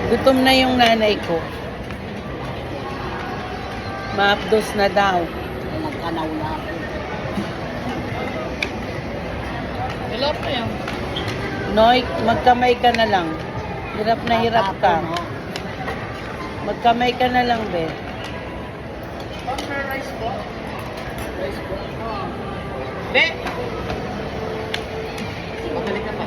Gutom na yung nanay ko. Maapdos na daw. Nagkanaw na ako. Wala pa yan. Noy, magkamay ka na lang. Hirap na hirap ka. Magkamay ka na lang, be. Rice po? Rice po? Be! Pabalik ka pa.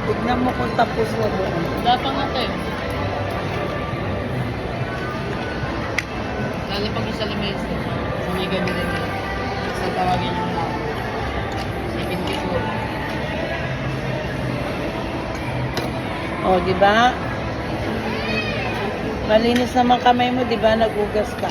Tignan mo kung tapos na doon. Wala pa nga tayo. Lalapag yung sa lamesa. Sa may ganyan rin. Sa tawagin yung lang. 74. O, di ba? Malinis naman kamay mo, di ba? Nagugas ka.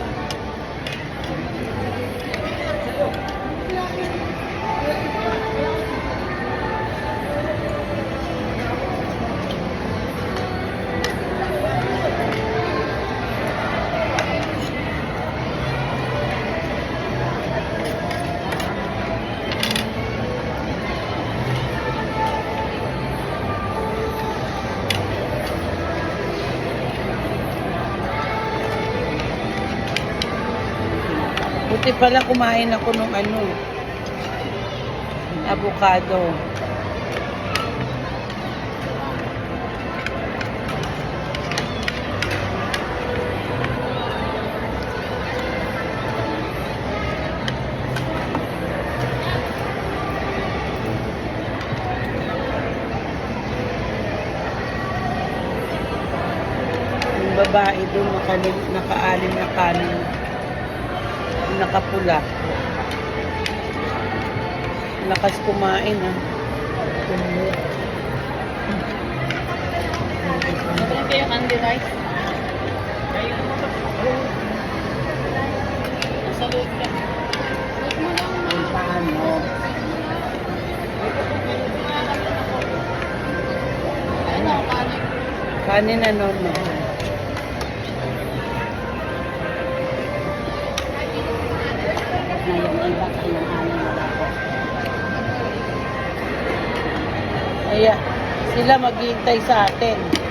Buti pala kumain ako nung avocado. Yung babae doon nakaalim na kanin. Nakapula. Lakas kumain, ha. Ano kayo candy rice? Nasa loob ka. Huwag mo lang ma. Paano? Ano, kanin? Kanin no. Ngayon, iba kayong anin wala ko. Kaya, sila maghihintay sa atin.